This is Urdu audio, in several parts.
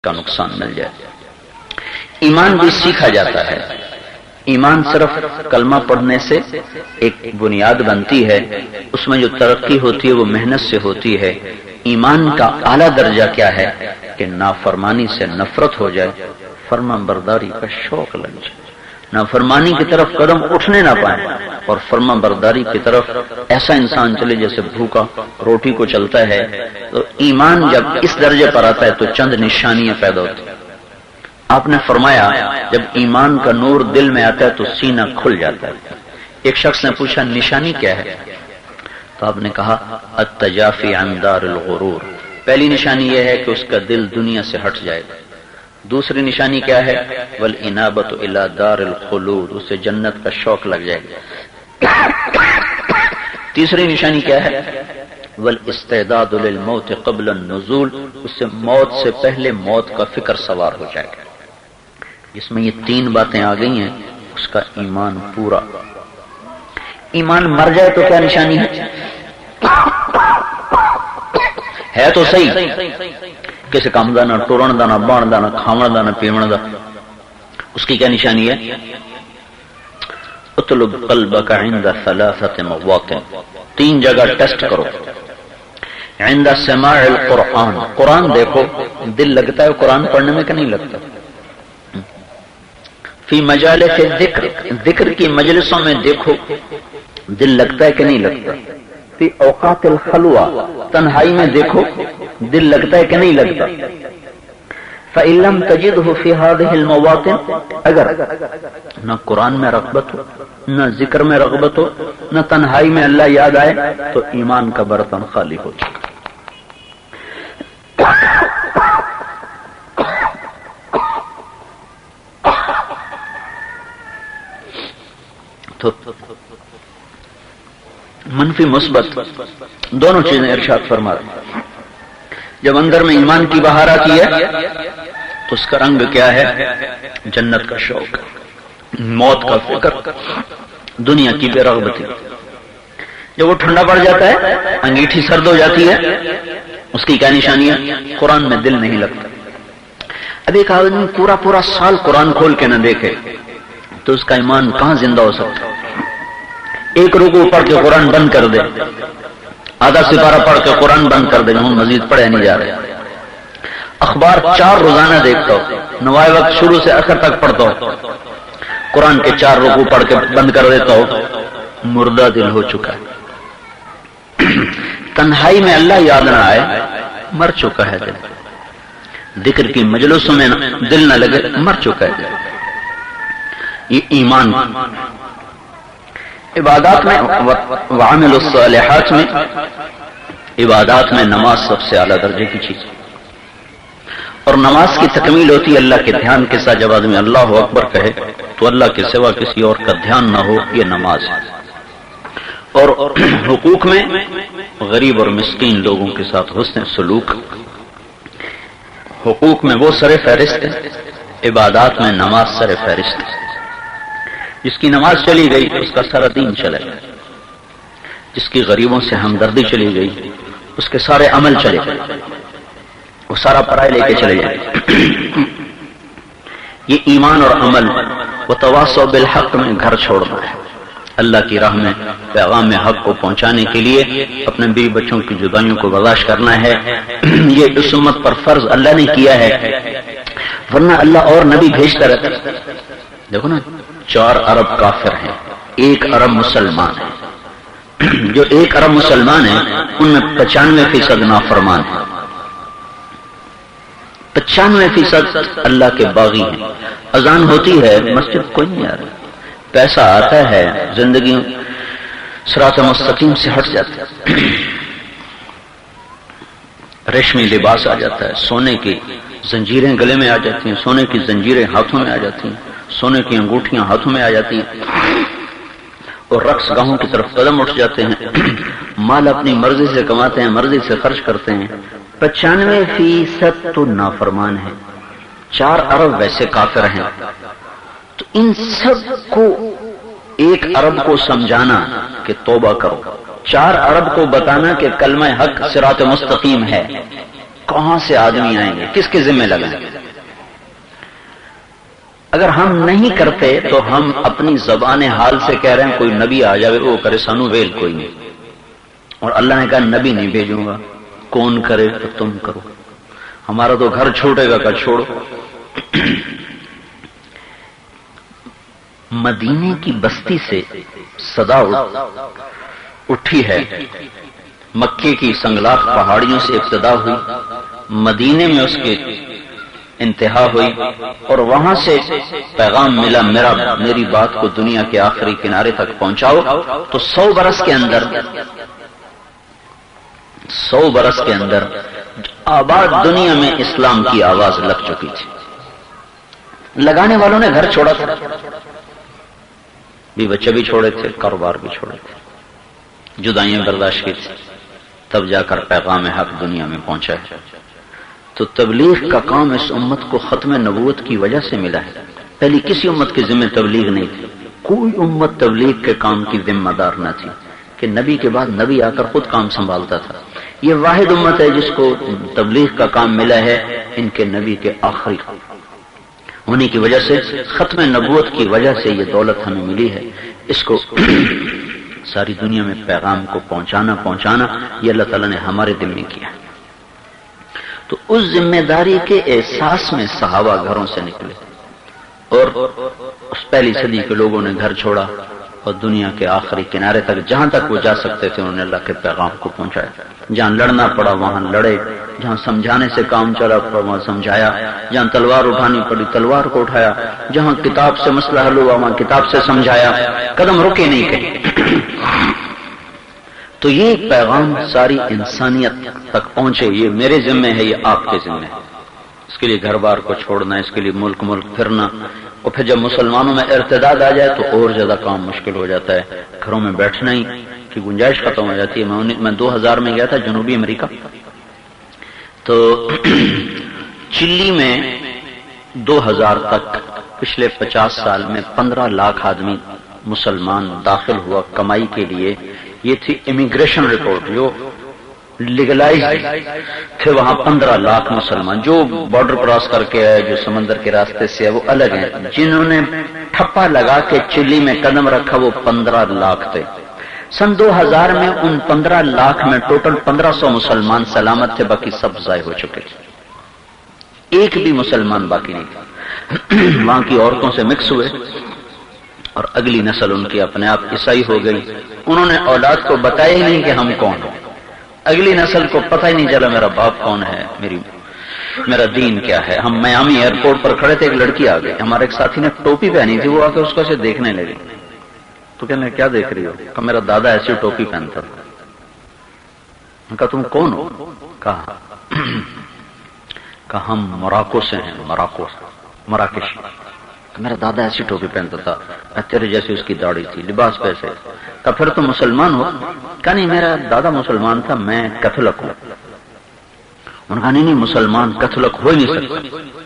کا نقصان مل جائے۔ ایمان بھی سیکھا جاتا ہے، ایمان صرف کلمہ پڑھنے سے ایک بنیاد بنتی ہے، اس میں جو ترقی ہوتی ہے وہ محنت سے ہوتی ہے۔ ایمان کا اعلیٰ درجہ کیا ہے کہ نافرمانی سے نفرت ہو جائے، فرما برداری کا شوق لگ جائے، نافرمانی کی طرف قدم اٹھنے نہ پائے اور فرما برداری کی طرف ایسا انسان چلے جیسے بھوکا روٹی کو چلتا ہے۔ تو ایمان جب اس درجے پر آتا ہے تو چند نشانیاں پیدا ہوتی ہیں۔ آپ نے فرمایا جب ایمان کا نور دل میں آتا ہے تو سینہ کھل جاتا ہے۔ ایک شخص نے پوچھا نشانی کیا ہے؟ تو آپ نے کہا التجافی عن دار الغرور، پہلی نشانی یہ ہے کہ اس کا دل دنیا سے ہٹ جائے گا۔ دوسری نشانی کیا ہے؟ والانابۃ الی دار الخلود، اسے جنت کا شوق لگ جائے گا۔ تیسری نشانی کیا ہے؟ والاستعداد للموت قبل النزول، اس سے موت سے پہلے موت کا فکر سوار ہو جائے گا۔ اس میں یہ تین باتیں آ گئی ہیں، اس کا ایمان پورا۔ ایمان مر جائے تو کیا نشانی ہے تو صحیح، کسی کام دا نہ ٹورن دا نہ بان دا نہ کھاون دا نہ پیون دا، اس کی کیا نشانی ہے؟ اطلب قلبک عند ثلاثة مواطن، تین جگہ ٹیسٹ کرو۔ عند سماع القرآن، قرآن دیکھو دل لگتا ہے قرآن پڑھنے میں کہ نہیں لگتا؟ فی مجالس الذکر، ذکر کی مجلسوں میں دیکھو دل لگتا ہے کہ نہیں لگتا؟ فی اوقات الخلوہ، تنہائی میں دیکھو دل لگتا ہے کہ نہیں لگتا؟ فإن لم تجدہ فی هذه المواطن، اگر نہ قرآن میں رغبت ہو، نہ ذکر میں رغبت ہو، نہ تنہائی میں اللہ یاد آئے، تو ایمان کا برتن خالی ہو چکا۔ تو منفی مثبت دونوں چیزیں ارشاد فرما رہے۔ جب اندر میں ایمان کی بہار آتی ہے تو اس کا رنگ کیا ہے؟ جنت کا شوق، موت کا فکر، دنیا کی بے رغبتی۔ جب وہ ٹھنڈا پڑ جاتا ہے، انگیٹھی سرد ہو جاتی ہے، اس کی کیا نشانی ہے؟ قرآن میں دل نہیں لگتا۔ اب ایک آدمی پورا سال قرآن کھول کے نہ دیکھے تو اس کا ایمان کہاں زندہ ہو سکتا؟ ایک رکوع پڑھ کے قرآن بند کر دے، آدھا سپارہ پڑھ کے قرآن بند کر دے، ہوں مزید پڑھے نہیں جا رہے۔ اخبار 4 روزانہ دیکھتا ہو، نوائے وقت شروع سے آخر تک پڑھتا ہو، قرآن کے 4 رکوع پڑھ کے بند کر دیتا ہو، مردہ دل ہو چکا ہے۔ تنہائی میں اللہ یاد نہ آئے، مر چکا ہے دل۔ ذکر کی مجلسوں میں دل نہ لگے، مر چکا ہے دل۔ یہ ایمان عبادات میں وعمل الصالحات میں، عبادات میں نماز سب سے اعلیٰ درجے کی چیز ہے، اور نماز کی تکمیل ہوتی ہے اللہ کے دھیان کے ساتھ۔ جب آدمی اللہ اکبر کہے تو اللہ کے سوا کسی اور کا دھیان نہ ہو، یہ نماز ہے۔ اور حقوق میں غریب اور مسکین لوگوں کے ساتھ حسن سلوک، حقوق میں وہ سر فہرست ہے، عبادات میں نماز سر فہرست ہے۔ جس کی نماز چلی گئی اس کا سارا دین چلے گا، جس کی غریبوں سے ہمدردی چلی گئی اس کے سارے عمل چلے گئے، وہ سارا پرائے لے کے چلے جائے۔ یہ ایمان اور عمل وتواصوا بالحق میں گھر چھوڑنا ہے، اللہ کی راہ میں پیغام حق کو پہنچانے کے لیے اپنے بیوی بچوں کی جدائیوں کو برداشت کرنا ہے۔ یہ اس امت پر فرض اللہ نے کیا ہے، ورنہ اللہ اور نبی بھیجتا رہتا ہے۔ دیکھو نا، 4 ارب کافر ہیں، 1 ارب مسلمان ہیں۔ جو 1 ارب مسلمان ہیں ان میں 95% نافرمان ہیں، 95% اللہ کے باغی ہیں۔ اذان ہوتی ہے، مسجد کوئی نہیں آ رہا، پیسہ آتا ہے، زندگی صراط مستقیم سے ہٹ جاتی ہے، ریشمی لباس آ جاتا ہے، سونے کی زنجیریں گلے میں آ جاتی ہیں، سونے کی زنجیریں ہاتھوں میں آ جاتی ہیں، سونے کی انگوٹھیاں ہاتھوں میں آ جاتی ہیں، اور رقص گاہوں کی طرف قدم اٹھ جاتے ہیں، مال اپنی مرضی سے کماتے ہیں، مرضی سے خرچ کرتے ہیں۔ 95% تو نافرمان ہیں، 4 ارب ویسے کافر ہیں۔ تو ان سب کو 1 ارب کو سمجھانا کہ توبہ کرو، 4 ارب کو بتانا کہ کلمہ حق صراط مستقیم ہے، کہاں سے آدمی آئیں گے، کس کے ذمہ لگائیں گے؟ اگر ہم نہیں کرتے تو ہم اپنی زبان حال سے کہہ رہے ہیں کوئی نبی آ جائے وہ کرے سانو ویل کوئی نہیں، اور اللہ نے کہا نبی نہیں بھیجوں گا، کون کرے تو تم کرو، ہمارا تو گھر چھوٹے گا، کا چھوڑو۔ مدینے کی بستی سے صدا اٹھی ہے، مکے کی سنگلاخ پہاڑیوں سے ابتدا ہوئی، مدینے میں اس کے انتہا ہوئی، اور وہاں سے پیغام ملا میری بات کو دنیا کے آخری کنارے تک پہنچاؤ۔ تو 100 برس کے اندر آباد دنیا میں اسلام کی آواز لگ چکی تھی۔ لگانے والوں نے گھر چھوڑا تھا، بھی بچے بھی چھوڑے تھے، کاروبار بھی چھوڑے تھے، جدائیاں برداشت کی تھی، تب جا کر پیغام حق دنیا میں پہنچا ہے۔ تو تبلیغ کا کام اس امت کو ختم نبوت کی وجہ سے ملا ہے، پہلی کسی امت کے ذمہ تبلیغ نہیں تھی، کوئی امت تبلیغ کے کام کی ذمہ دار نہ تھی کہ نبی کے بعد نبی آ کر خود کام سنبھالتا تھا۔ یہ واحد امت ہے جس کو تبلیغ کا کام ملا ہے، ان کے نبی کے آخری ہونے کی وجہ سے، ختم نبوت کی وجہ سے یہ دولت ہمیں ملی ہے۔ اس کو ساری دنیا میں پیغام کو پہنچانا یہ اللہ تعالیٰ نے ہمارے دل میں کیا۔ تو اس ذمہ داری کے احساس میں صحابہ گھروں سے نکلے، اور اس پہلی صدی کے لوگوں نے گھر چھوڑا اور دنیا کے آخری کنارے تک جہاں تک وہ جا سکتے تھے انہوں نے اللہ کے پیغام کو پہنچایا۔ جہاں لڑنا پڑا وہاں لڑے، جہاں سمجھانے سے کام چلا پڑا وہاں سمجھایا، جہاں تلوار اٹھانی پڑی تلوار کو اٹھایا، جہاں کتاب سے مسئلہ حل ہوا وہاں کتاب سے سمجھایا، قدم رکے نہیں کہیں۔ تو یہ پیغام ساری انسانیت تک پہنچے، یہ میرے ذمہ ہے، یہ آپ کے ذمہ ہے۔ اس کے لیے گھر بار کو چھوڑنا، اس کے لیے ملک پھرنا، اور پھر جب مسلمانوں میں ارتداد آ جائے تو اور زیادہ کام مشکل ہو جاتا ہے، گھروں میں بیٹھنا ہی کی گنجائش ختم ہو جاتی ہے۔ میں 2000 میں گیا تھا جنوبی امریکہ، تو چلی میں 2000 تک پچھلے 50 سال میں 15 لاکھ آدمی مسلمان داخل ہوا کمائی کے لیے۔ یہ تھی امیگریشن رپورٹ جو لیگلائز تھے، وہاں 15 لاکھ مسلمان جو بارڈر کراس کر کے آئے، جو سمندر کے راستے سے ہے وہ الگ ہیں، جنہوں نے ٹھپا لگا کے چلی میں قدم رکھا وہ 15 لاکھ تھے۔ سن 2000 میں ان 15 لاکھ میں ٹوٹل 1500 مسلمان سلامت تھے، باقی سب ضائع ہو چکے تھے، ایک بھی مسلمان باقی نہیں تھا۔ وہاں کی عورتوں سے مکس ہوئے اور اگلی نسل ان کی اپنے آپ عیسائی ہو گئی۔ انہوں نے اولاد کو بتایا ہی نہیں کہ ہم کون ہیں، اگلی نسل کو پتہ ہی نہیں چلا میرا باپ کون ہے، میرا دین کیا ہے۔ ہم میامی ایئرپورٹ پر کھڑے تھے، ایک لڑکی آ گئی، ہمارے ایک ساتھی نے ٹوپی پہنی تھی، وہ آ کے اس کو سے دیکھنے لگی، تو کہنے کیا دیکھ رہی ہو؟ کہ میرا دادا ایسی ٹوپی پہنتا تھا۔ کہا تم کون ہو؟ کہا ہم موراکو سے ہیں، مراکش۔ میرا دادا ایسی ٹوپی پہنتا تھا، تیرے جیسی اس کی داڑھی تھی، لباس پیسے۔ کہا پھر تم مسلمان ہو؟ کہا نہیں میرا دادا مسلمان تھا، میں کیتھولک ہوں۔ انہوں نے کہا نہیں مسلمان کیتھولک ہو ہی نہیں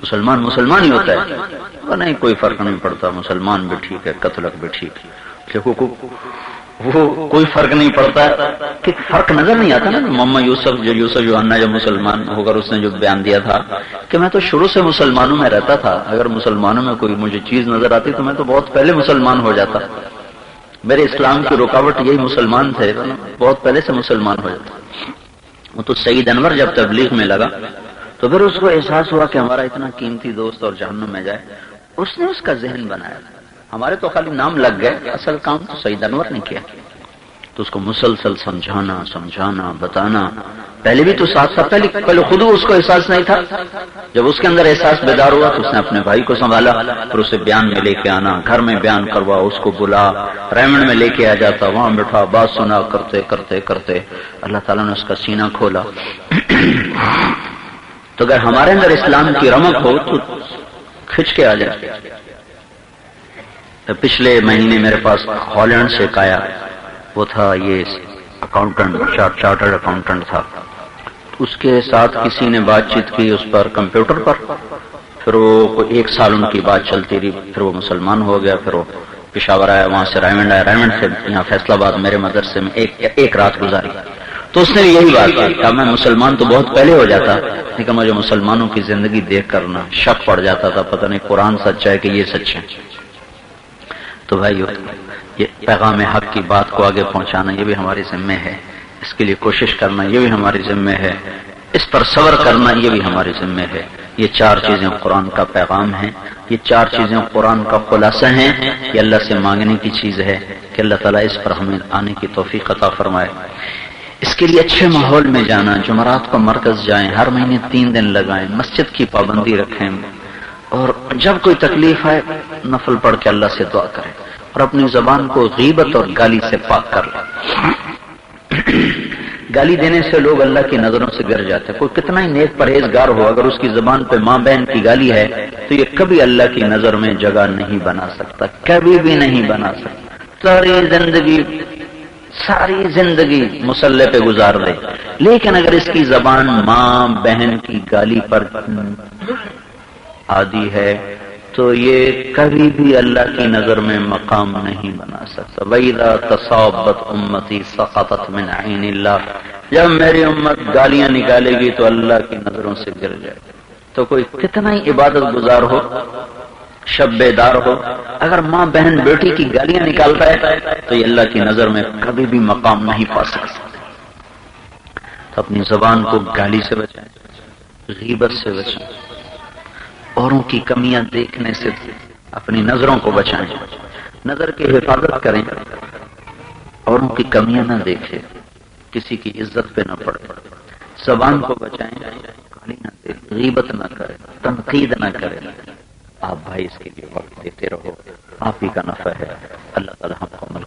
سکتا، مسلمان ہی ہوتا ہے۔ نہیں کوئی فرق نہیں پڑتا، مسلمان بھی ٹھیک ہے کیتھولک بھی ٹھیک ہے۔ دیکھو وہ کوئی فرق نہیں پڑتا، کہ فرق نظر نہیں آتا نا۔ محمد یوسف یوحنا جب مسلمان ہو کر اس نے جو بیان دیا تھا کہ میں تو شروع سے مسلمانوں میں رہتا تھا، اگر مسلمانوں میں کوئی مجھے چیز نظر آتی تو میں تو بہت پہلے مسلمان ہو جاتا، میرے اسلام کی رکاوٹ یہی مسلمان تھے، بہت پہلے سے مسلمان ہو جاتا۔ وہ تو سید انور جب تبلیغ میں لگا تو پھر اس کو احساس ہوا کہ ہمارا اتنا قیمتی دوست اور جہنم میں جائے، اس نے اس کا ذہن بنایا۔ ہمارے تو خالی نام لگ گئے، اصل کام تو سید انور نے کیا۔ تو اس کو مسلسل سمجھانا بتانا، پہلے بھی تو ساتھ ساتھ پہلے خود اس کو احساس نہیں تھا، جب اس کے اندر احساس بیدار ہوا تو اس نے اپنے بھائی کو سنبھالا، پھر اسے بیان میں لے کے آنا، گھر میں بیان کروا، اس کو بلا، ریمنڈ میں لے کے آ جاتا، وہاں بیٹھا بات سنا، کرتے اللہ تعالیٰ نے اس کا سینہ کھولا۔ تو اگر ہمارے اندر اسلام کی رمق ہو تو کھچ کے آ جائے۔ پچھلے مہینے میرے پاس ہالینڈ سے ایک آیا، وہ تھا یہ اکاؤنٹنٹ، چارٹرڈ اکاؤنٹنٹ تھا۔ اس کے ساتھ کسی نے بات چیت کی اس پر کمپیوٹر پر، پھر وہ 1 سال ان کی بات چلتی رہی، پھر وہ مسلمان ہو گیا، پھر وہ پشاور آیا، وہاں سے ریمنڈ آیا، ریمنڈ سے یہاں فیصلہ آباد میرے مدرسے میں ایک رات گزاری۔ تو اس نے یہی بات کہا، میں مسلمان تو بہت پہلے ہو جاتا لیکن مجھے مسلمانوں کی زندگی دیکھ کر نا شک پڑ جاتا تھا، پتہ نہیں قرآن سچا ہے کہ یہ سچ ہے۔ تو بھائیو، یہ پیغام حق کی بات کو آگے پہنچانا یہ بھی ہماری ذمہ ہے، اس کے لیے کوشش کرنا یہ بھی ہماری ذمہ ہے، اس پر صبر کرنا یہ بھی ہماری ذمہ ہے۔ یہ چار چیزیں قرآن کا پیغام ہیں، یہ چار چیزیں قرآن کا خلاصہ ہیں، یہ اللہ سے مانگنے کی چیز ہے کہ اللہ تعالیٰ اس پر ہمیں آنے کی توفیق عطا فرمائے۔ اس کے لیے اچھے ماحول میں جانا، جمعرات کو مرکز جائیں، ہر مہینے 3 دن لگائیں، مسجد کی پابندی رکھیں، اور جب کوئی تکلیف آئے نفل پڑھ کے اللہ سے دعا کریں، اور اپنی زبان کو غیبت اور گالی سے پاک کر لیں۔ گالی دینے سے لوگ اللہ کی نظروں سے گر جاتے ہیں۔ کوئی کتنا ہی نیک پرہیزگار ہو، اگر اس کی زبان پہ ماں بہن کی گالی ہے تو یہ کبھی اللہ کی نظر میں جگہ نہیں بنا سکتا، کبھی بھی نہیں بنا سکتا۔ ساری زندگی مصلی پہ گزار دے، لیکن اگر اس کی زبان ماں بہن کی گالی پر عادی ہے تو یہ کبھی بھی اللہ کی نظر میں مقام نہیں بنا سکتا۔ وَإِذَا تَصَابَتْ أُمَّتِي سَقَطَتْ مِنْ عَيْنِ اللَّهِ، جب میری امت گالیاں نکالے گی تو اللہ کی نظروں سے گر جائے گی۔ تو کوئی کتنا ہی عبادت گزار ہو، شب بیدار ہو، اگر ماں بہن بیٹی کی گالیاں نکالتا ہے تو یہ اللہ کی نظر میں کبھی بھی مقام نہیں پا سکتا۔ تو اپنی زبان کو گالی سے بچائیں، غیبت سے بچائیں، اوروں کی کمیاں دیکھنے سے اپنی نظروں کو بچائیں، نظر کی حفاظت کریں، اوروں کی کمیاں نہ دیکھیں، کسی کی عزت پہ نہ پڑے، زبان کو بچائیں، گالی نہ دے، غیبت نہ کرے، تنقید نہ کرے۔ آپ بھائی اس کے لیے وقت دیتے رہو، آپ ہی کا نفع ہے۔ اللہ تعالی ہم کو عمل